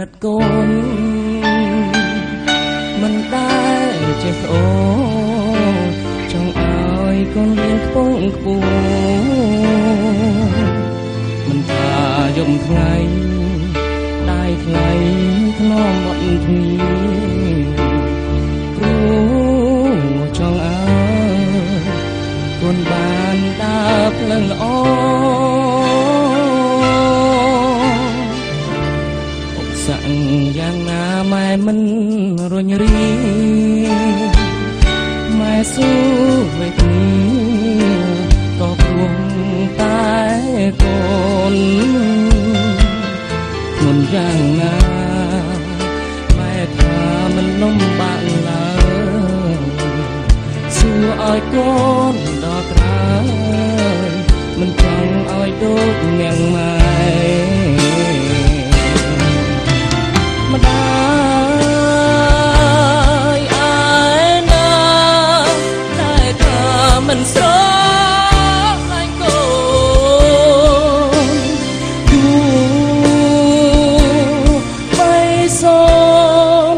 ណិតកូនមិនដែលចេះអូចង់ឲ្យកូនរៀនខ្ពង់ខ្ពស់មិនថាយប់ថ្ងៃได้ថ្លៃខ្នងវត្តទ្វីព្រោះចង់ឲ្យកូនបានដើរផ្លូវល្អសង្យ៉ាងណាម៉ែមិនរញរីម៉ែស៊ូវេកនេះក៏ព្រោះតែកូនមិនយ៉ាងណាម៉ែថាមិនលំបាកឡើយសួរឲ្យកូនដល់ក្រោយមិនចង់ឲ្យដូចនាងម៉ែម្ដាយអាយណាតែថាមិនស្រឡាញ់កូនគូបីសូន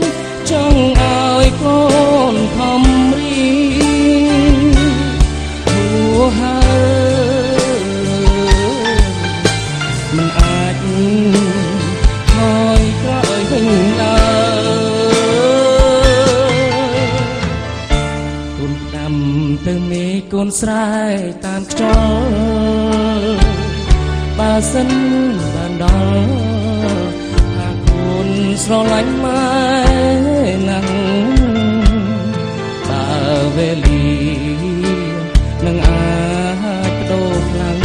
ចង់ឲ្យកូនខំរៀនព្រោះហើយមិនអាចទៅមេកូនស្រែតាមខ្យល់បើសិនបានដល់ថាកូនស្រឡាញ់ម៉ែណាស់បើវេលានឹងអាចបដូរខ្លាំង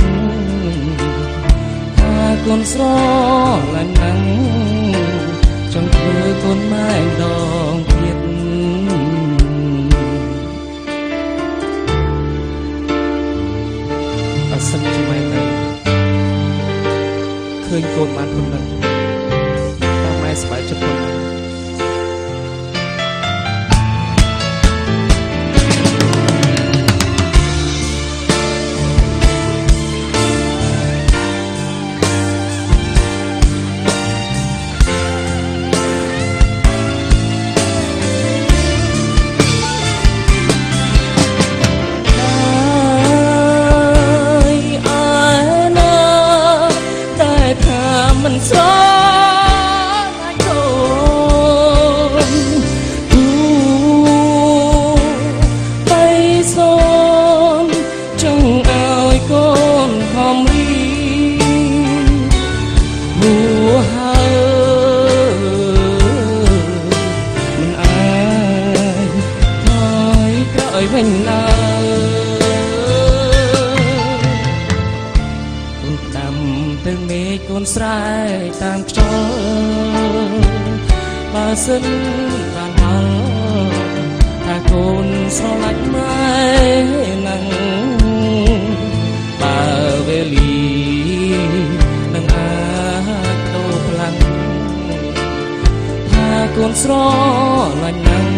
ថាកូនស្រឡាញ់ណាស់ចង់ធ្វើកូនម៉ែដងទៀតសិនជាម៉ែនៅឃើញកូនបានប៉ុណ្ណឹងតាមម៉ែស្បែកចិត្តប៉ុណ្ណឹងមិនស្រឡាញ់កូនគូបីសូនចង់ឲ្យកូនខំរៀនព្រោះហើយមិនអាចថយក្រោយវិញឡើយកូនដាំទៅមេកូនស្រែតាមខ្យល់បើសិនបានដល់ថាកូនស្រឡាញ់ម៉ែណាស់បើវេលានឹងអាចបដូរខ្លាំងថាកូនស្រឡាញ់ណាស់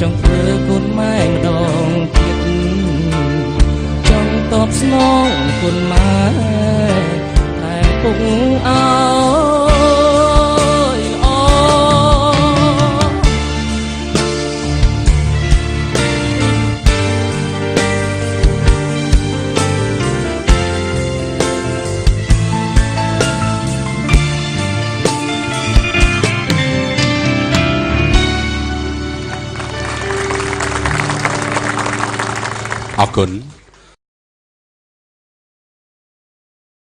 ចង់ធ្វើកូនម៉ែម្ដងទៀតចង់តបស្នងគុណម៉ែពុកអើយអូអរគុណ